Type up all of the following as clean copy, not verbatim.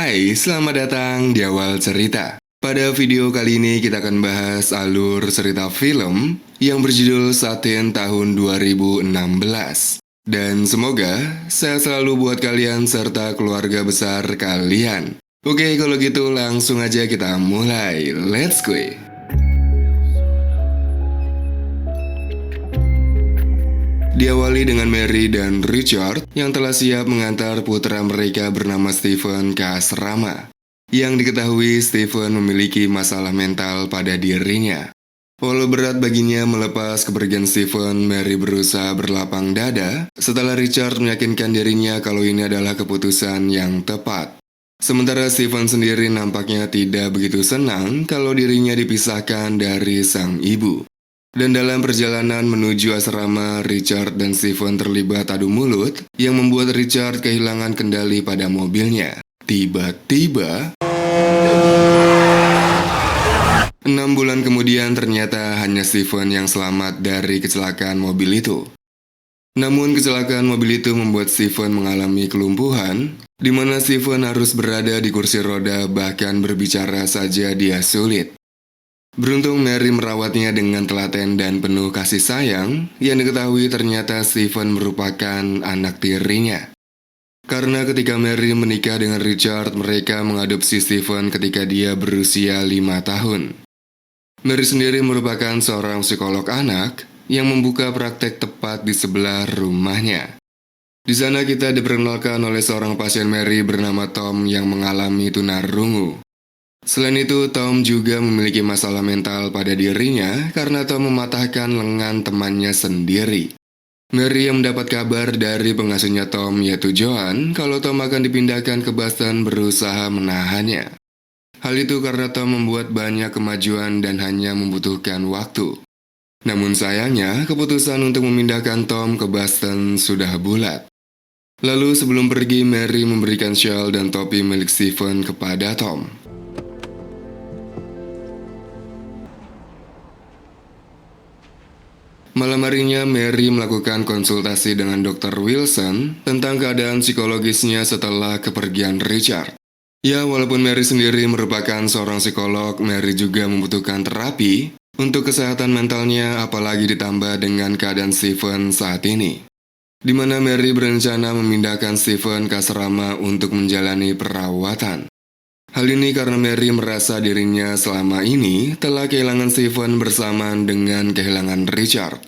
Hai, selamat datang di awal cerita. Pada video kali ini kita akan bahas alur cerita film yang berjudul Satin tahun 2016. Dan semoga sehat selalu buat kalian serta keluarga besar kalian. Oke, kalau gitu langsung aja kita mulai. Let's go! Diawali dengan Mary dan Richard yang telah siap mengantar putra mereka bernama Stephen ke asrama. Yang diketahui Stephen memiliki masalah mental pada dirinya. Walau berat baginya melepas kepergian Stephen, Mary berusaha berlapang dada setelah Richard meyakinkan dirinya kalau ini adalah keputusan yang tepat. Sementara Stephen sendiri nampaknya tidak begitu senang kalau dirinya dipisahkan dari sang ibu. Dan dalam perjalanan menuju asrama, Richard dan Stephen terlibat adu mulut yang membuat Richard kehilangan kendali pada mobilnya. Tiba-tiba, 6 bulan kemudian ternyata hanya Stephen yang selamat dari kecelakaan mobil itu. Namun kecelakaan mobil itu membuat Stephen mengalami kelumpuhan, di mana Stephen harus berada di kursi roda, bahkan berbicara saja dia sulit. Beruntung Mary merawatnya dengan telaten dan penuh kasih sayang, yang diketahui ternyata Stephen merupakan anak tirinya. Karena ketika Mary menikah dengan Richard, mereka mengadopsi Stephen ketika dia berusia 5 tahun. Mary sendiri merupakan seorang psikolog anak yang membuka praktek tepat di sebelah rumahnya. Di sana kita diperkenalkan oleh seorang pasien Mary bernama Tom yang mengalami tunarungu. Selain itu, Tom juga memiliki masalah mental pada dirinya karena Tom mematahkan lengan temannya sendiri. Mary yang mendapat kabar dari pengasuhnya Tom, yaitu Joan, kalau Tom akan dipindahkan ke Boston, berusaha menahannya. Hal itu karena Tom membuat banyak kemajuan dan hanya membutuhkan waktu. Namun sayangnya, keputusan untuk memindahkan Tom ke Boston sudah bulat. Lalu sebelum pergi, Mary memberikan shawl dan topi milik Stephen kepada Tom. Malam harinya, Mary melakukan konsultasi dengan Dr. Wilson tentang keadaan psikologisnya setelah kepergian Richard. Ya, walaupun Mary sendiri merupakan seorang psikolog, Mary juga membutuhkan terapi untuk kesehatan mentalnya, apalagi ditambah dengan keadaan Stephen saat ini. Di mana Mary berencana memindahkan Stephen ke asrama untuk menjalani perawatan. Hal ini karena Mary merasa dirinya selama ini telah kehilangan Stephen bersamaan dengan kehilangan Richard.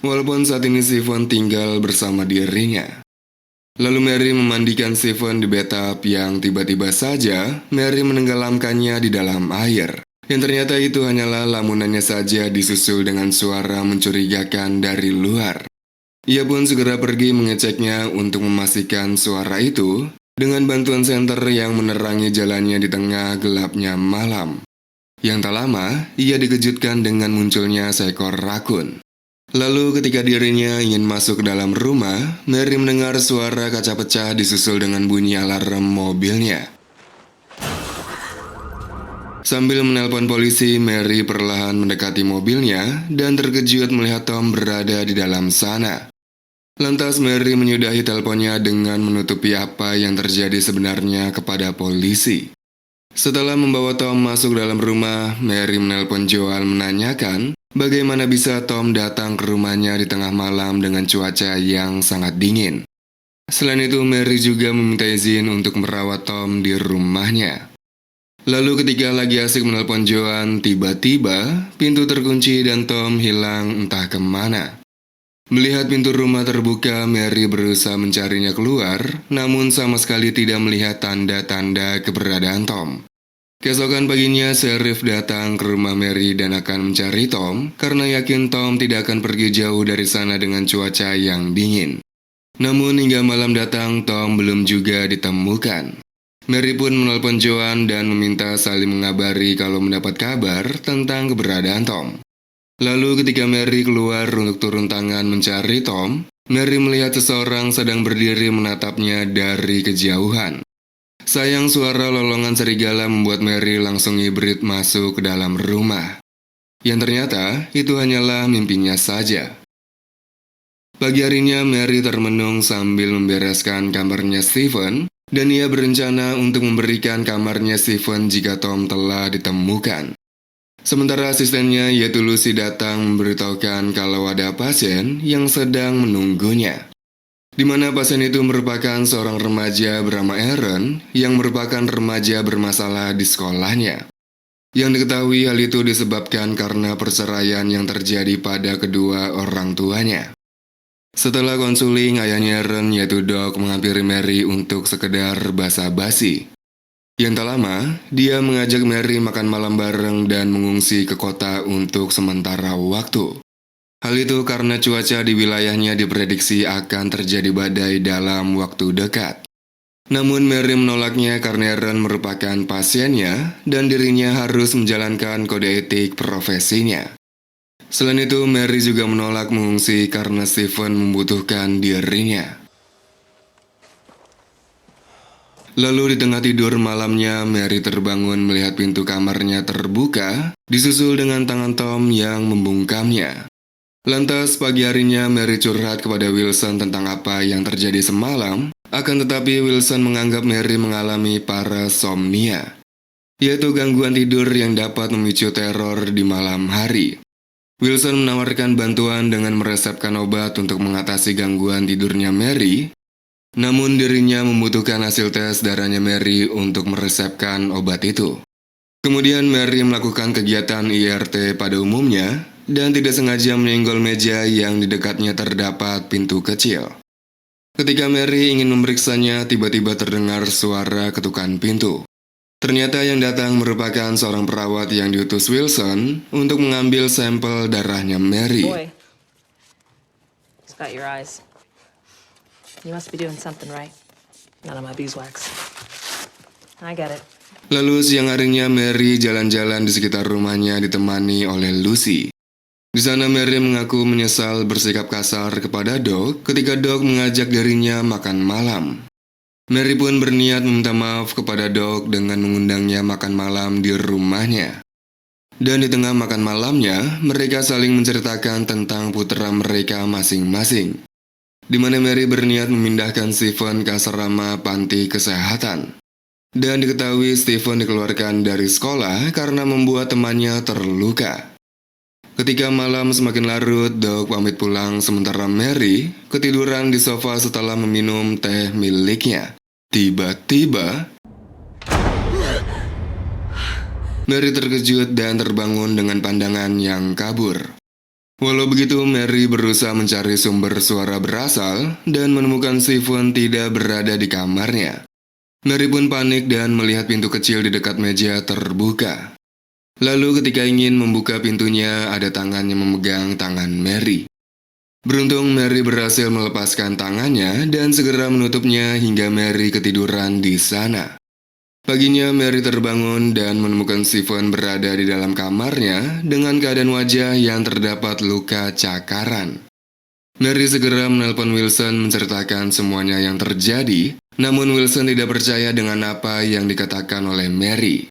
Walaupun saat ini Stephen tinggal bersama dirinya. Lalu Mary memandikan Stephen di bathtub yang tiba-tiba saja Mary menenggelamkannya di dalam air. Yang ternyata itu hanyalah lamunannya saja disusul dengan suara mencurigakan dari luar. Ia pun segera pergi mengeceknya untuk memastikan suara itu dengan bantuan senter yang menerangi jalannya di tengah gelapnya malam. Yang tak lama, ia dikejutkan dengan munculnya seekor rakun. Lalu ketika dirinya ingin masuk ke dalam rumah, Mary mendengar suara kaca pecah disusul dengan bunyi alarm mobilnya. Sambil menelpon polisi, Mary perlahan mendekati mobilnya dan terkejut melihat Tom berada di dalam sana. Lantas Mary menyudahi teleponnya dengan menutupi apa yang terjadi sebenarnya kepada polisi. Setelah membawa Tom masuk dalam rumah, Mary menelpon Joel menanyakan bagaimana bisa Tom datang ke rumahnya di tengah malam dengan cuaca yang sangat dingin. Selain itu, Mary juga meminta izin untuk merawat Tom di rumahnya. Lalu ketika lagi asik menelpon Joan, tiba-tiba pintu terkunci dan Tom hilang entah kemana. Melihat pintu rumah terbuka, Mary berusaha mencarinya keluar, namun sama sekali tidak melihat tanda-tanda keberadaan Tom. Keesokan paginya, sheriff datang ke rumah Mary dan akan mencari Tom, karena yakin Tom tidak akan pergi jauh dari sana dengan cuaca yang dingin. Namun hingga malam datang, Tom belum juga ditemukan. Mary pun menelpon Joan dan meminta saling mengabari kalau mendapat kabar tentang keberadaan Tom. Lalu ketika Mary keluar untuk turun tangan mencari Tom, Mary melihat seseorang sedang berdiri menatapnya dari kejauhan. Sayang suara lolongan serigala membuat Mary langsung hibrid masuk ke dalam rumah. Yang ternyata itu hanyalah mimpinya saja. Pagi harinya Mary termenung sambil membereskan kamarnya Stephen dan ia berencana untuk memberikan kamarnya Stephen jika Tom telah ditemukan. Sementara asistennya yaitu Lucy datang memberitahukan kalau ada pasien yang sedang menunggunya. Di mana pasien itu merupakan seorang remaja bernama Aaron yang merupakan remaja bermasalah di sekolahnya. Yang diketahui hal itu disebabkan karena perceraian yang terjadi pada kedua orang tuanya. Setelah konseling, ayahnya Aaron yaitu Doc menghampiri Mary untuk sekedar basa-basi. Yang tak lama, dia mengajak Mary makan malam bareng dan mengungsi ke kota untuk sementara waktu. Hal itu karena cuaca di wilayahnya diprediksi akan terjadi badai dalam waktu dekat. Namun Mary menolaknya karena Aaron merupakan pasiennya dan dirinya harus menjalankan kode etik profesinya. Selain itu, Mary juga menolak mengungsi karena Stephen membutuhkan dirinya. Lalu di tengah tidur malamnya, Mary terbangun melihat pintu kamarnya terbuka, disusul dengan tangan Tom yang membungkamnya. Lantas pagi harinya Mary curhat kepada Wilson tentang apa yang terjadi semalam, akan tetapi Wilson menganggap Mary mengalami parasomnia, yaitu gangguan tidur yang dapat memicu teror di malam hari. Wilson menawarkan bantuan dengan meresepkan obat untuk mengatasi gangguan tidurnya Mary. Namun dirinya membutuhkan hasil tes darahnya Mary untuk meresepkan obat itu. Kemudian Mary melakukan kegiatan IRT pada umumnya dan tidak sengaja menyenggol meja yang di dekatnya terdapat pintu kecil. Ketika Mary ingin memeriksanya, tiba-tiba terdengar suara ketukan pintu. Ternyata yang datang merupakan seorang perawat yang diutus Wilson untuk mengambil sampel darahnya Mary. Boy, it's got your eyes. You must be doing something right. None of my beeswax. I get it. Lalu siang harinya Mary jalan-jalan di sekitar rumahnya ditemani oleh Lucy. Di sana Mary mengaku menyesal bersikap kasar kepada Doc ketika Doc mengajak dirinya makan malam. Mary pun berniat meminta maaf kepada Doc dengan mengundangnya makan malam di rumahnya. Dan di tengah makan malamnya, mereka saling menceritakan tentang putra mereka masing-masing, di mana Mary berniat memindahkan Stephen ke asrama panti kesehatan. Dan diketahui Stephen dikeluarkan dari sekolah karena membuat temannya terluka. Ketika malam semakin larut, Doc pamit pulang sementara Mary ketiduran di sofa setelah meminum teh miliknya. Tiba-tiba, Mary terkejut dan terbangun dengan pandangan yang kabur. Walau begitu, Mary berusaha mencari sumber suara berasal dan menemukan Stephen tidak berada di kamarnya. Mary pun panik dan melihat pintu kecil di dekat meja terbuka. Lalu ketika ingin membuka pintunya, ada tangan yang memegang tangan Mary. Beruntung Mary berhasil melepaskan tangannya dan segera menutupnya hingga Mary ketiduran di sana. Paginya Mary terbangun dan menemukan Stephen berada di dalam kamarnya dengan keadaan wajah yang terdapat luka cakaran. Mary segera menelpon Wilson menceritakan semuanya yang terjadi, namun Wilson tidak percaya dengan apa yang dikatakan oleh Mary.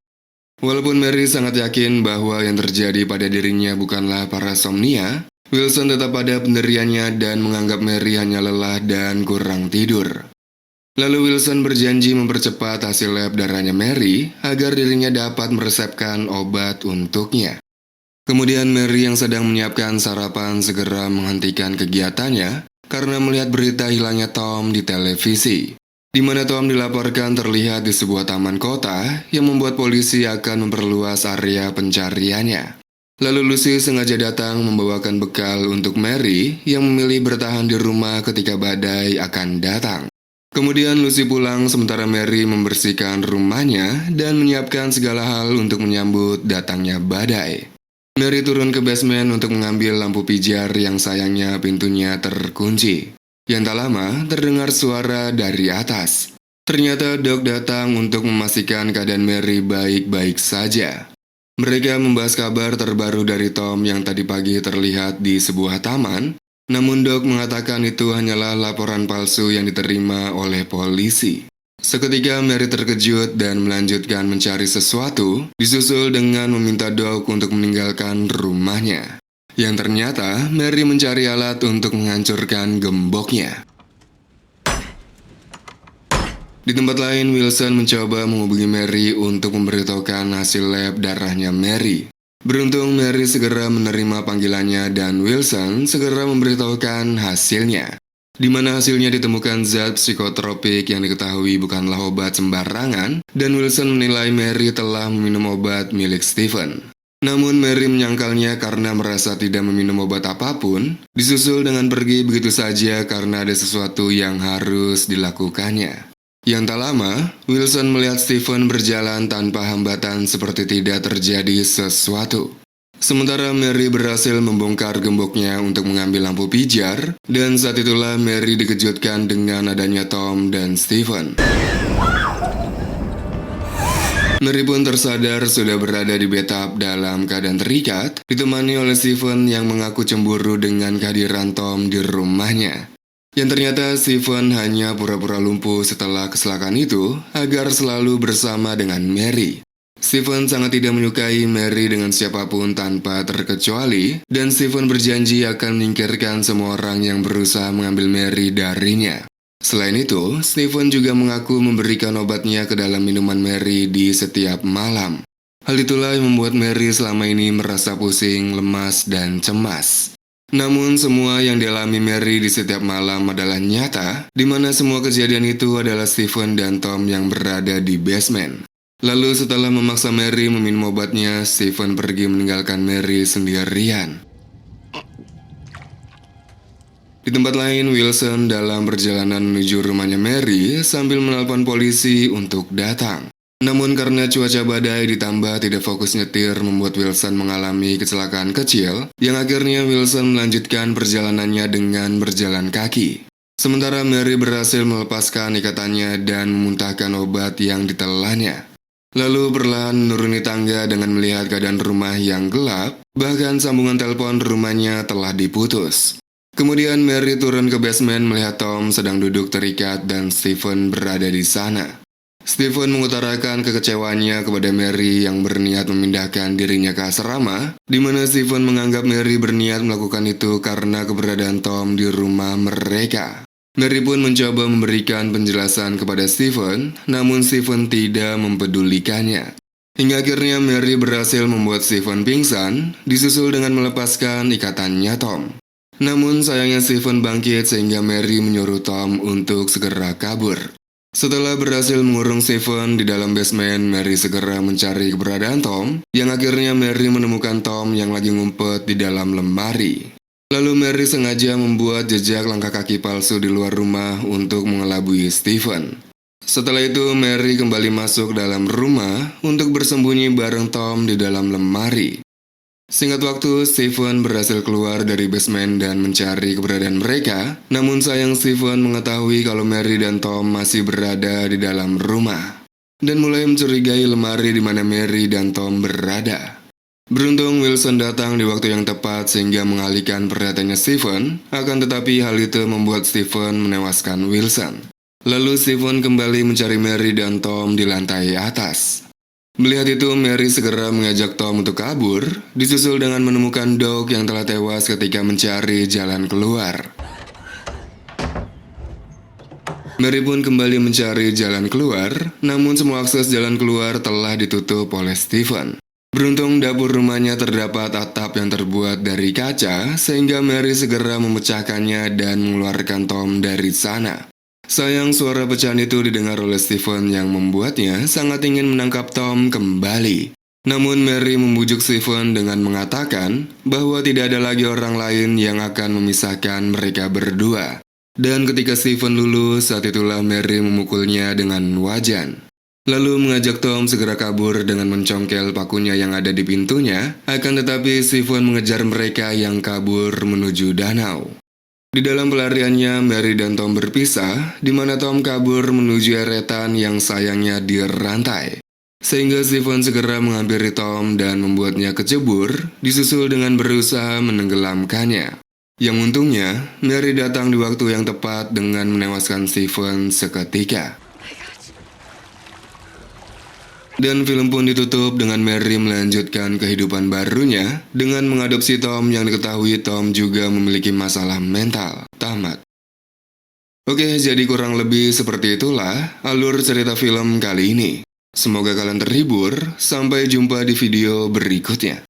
Walaupun Mary sangat yakin bahwa yang terjadi pada dirinya bukanlah parasomnia, Wilson tetap pada pendiriannya dan menganggap Mary hanya lelah dan kurang tidur. Lalu Wilson berjanji mempercepat hasil lab darahnya Mary agar dirinya dapat meresepkan obat untuknya. Kemudian Mary yang sedang menyiapkan sarapan segera menghentikan kegiatannya karena melihat berita hilangnya Tom di televisi, di mana Tom dilaporkan terlihat di sebuah taman kota yang membuat polisi akan memperluas area pencariannya. Lalu Lucy sengaja datang membawakan bekal untuk Mary yang memilih bertahan di rumah ketika badai akan datang. Kemudian Lucy pulang sementara Mary membersihkan rumahnya dan menyiapkan segala hal untuk menyambut datangnya badai. Mary turun ke basement untuk mengambil lampu pijar yang sayangnya pintunya terkunci. Yang tak lama terdengar suara dari atas. Ternyata Doc datang untuk memastikan keadaan Mary baik-baik saja. Mereka membahas kabar terbaru dari Tom yang tadi pagi terlihat di sebuah taman. Namun Doc mengatakan itu hanyalah laporan palsu yang diterima oleh polisi. Seketika Mary terkejut dan melanjutkan mencari sesuatu, disusul dengan meminta Doc untuk meninggalkan rumahnya. Yang ternyata Mary mencari alat untuk menghancurkan gemboknya. Di tempat lain, Wilson mencoba menghubungi Mary untuk memberitahukan hasil lab darahnya Mary. Beruntung Mary segera menerima panggilannya dan Wilson segera memberitahukan hasilnya. Di mana hasilnya ditemukan zat psikotropik yang diketahui bukanlah obat sembarangan, dan Wilson menilai Mary telah meminum obat milik Stephen. Namun Mary menyangkalnya karena merasa tidak meminum obat apapun, disusul dengan pergi begitu saja karena ada sesuatu yang harus dilakukannya. Yang tak lama, Wilson melihat Stephen berjalan tanpa hambatan seperti tidak terjadi sesuatu. Sementara Mary berhasil membongkar gemboknya untuk mengambil lampu pijar, dan saat itulah Mary dikejutkan dengan adanya Tom dan Stephen. Mary pun tersadar sudah berada di bathtub dalam keadaan terikat, ditemani oleh Stephen yang mengaku cemburu dengan kehadiran Tom di rumahnya. Yang ternyata Stephen hanya pura-pura lumpuh setelah kecelakaan itu agar selalu bersama dengan Mary. Stephen sangat tidak menyukai Mary dengan siapapun tanpa terkecuali, dan Stephen berjanji akan menyingkirkan semua orang yang berusaha mengambil Mary darinya. Selain itu, Stephen juga mengaku memberikan obatnya ke dalam minuman Mary di setiap malam. Hal itulah yang membuat Mary selama ini merasa pusing, lemas, dan cemas. Namun semua yang dialami Mary di setiap malam adalah nyata, di mana semua kejadian itu adalah Stephen dan Tom yang berada di basement. Lalu setelah memaksa Mary meminum obatnya, Stephen pergi meninggalkan Mary sendirian. Di tempat lain, Wilson dalam perjalanan menuju rumahnya Mary sambil menelpon polisi untuk datang. Namun karena cuaca badai ditambah tidak fokus nyetir membuat Wilson mengalami kecelakaan kecil, yang akhirnya Wilson melanjutkan perjalanannya dengan berjalan kaki. Sementara Mary berhasil melepaskan ikatannya dan memuntahkan obat yang ditelannya. Lalu perlahan menuruni tangga dengan melihat keadaan rumah yang gelap, bahkan sambungan telepon rumahnya telah diputus. Kemudian Mary turun ke basement melihat Tom sedang duduk terikat dan Stephen berada di sana. Stephen mengutarakan kekecewaannya kepada Mary yang berniat memindahkan dirinya ke asrama, di mana Stephen menganggap Mary berniat melakukan itu karena keberadaan Tom di rumah mereka. Mary pun mencoba memberikan penjelasan kepada Stephen, namun Stephen tidak mempedulikannya. Hingga akhirnya Mary berhasil membuat Stephen pingsan, disusul dengan melepaskan ikatannya Tom. Namun sayangnya Stephen bangkit sehingga Mary menyuruh Tom untuk segera kabur. Setelah berhasil mengurung Stephen di dalam basement, Mary segera mencari keberadaan Tom, yang akhirnya Mary menemukan Tom yang lagi ngumpet di dalam lemari. Lalu Mary sengaja membuat jejak langkah kaki palsu di luar rumah untuk mengelabui Stephen. Setelah itu, Mary kembali masuk dalam rumah untuk bersembunyi bareng Tom di dalam lemari. Singkat waktu, Stephen berhasil keluar dari basement dan mencari keberadaan mereka. Namun sayang Stephen mengetahui kalau Mary dan Tom masih berada di dalam rumah, dan mulai mencurigai lemari di mana Mary dan Tom berada. Beruntung Wilson datang di waktu yang tepat sehingga mengalihkan perhatiannya Stephen, akan tetapi hal itu membuat Stephen menewaskan Wilson. Lalu Stephen kembali mencari Mary dan Tom di lantai atas. Melihat itu, Mary segera mengajak Tom untuk kabur, disusul dengan menemukan Doug yang telah tewas ketika mencari jalan keluar. Mary pun kembali mencari jalan keluar, namun semua akses jalan keluar telah ditutup oleh Stephen. Beruntung dapur rumahnya terdapat atap yang terbuat dari kaca, sehingga Mary segera memecahkannya dan mengeluarkan Tom dari sana. Sayang suara pecahan itu didengar oleh Stephen yang membuatnya sangat ingin menangkap Tom kembali. Namun Mary membujuk Stephen dengan mengatakan bahwa tidak ada lagi orang lain yang akan memisahkan mereka berdua. Dan ketika Stephen lulus, saat itulah Mary memukulnya dengan wajan. Lalu mengajak Tom segera kabur dengan mencongkel pakunya yang ada di pintunya, akan tetapi Stephen mengejar mereka yang kabur menuju danau. Di dalam pelariannya, Mary dan Tom berpisah, di mana Tom kabur menuju eretan yang sayangnya dirantai. Sehingga Stephen segera menghampiri Tom dan membuatnya kecebur, disusul dengan berusaha menenggelamkannya. Yang untungnya, Mary datang di waktu yang tepat dengan menewaskan Stephen seketika. Dan film pun ditutup dengan Mary melanjutkan kehidupan barunya dengan mengadopsi Tom yang diketahui Tom juga memiliki masalah mental. Tamat. Oke, jadi kurang lebih seperti itulah alur cerita film kali ini. Semoga kalian terhibur, sampai jumpa di video berikutnya.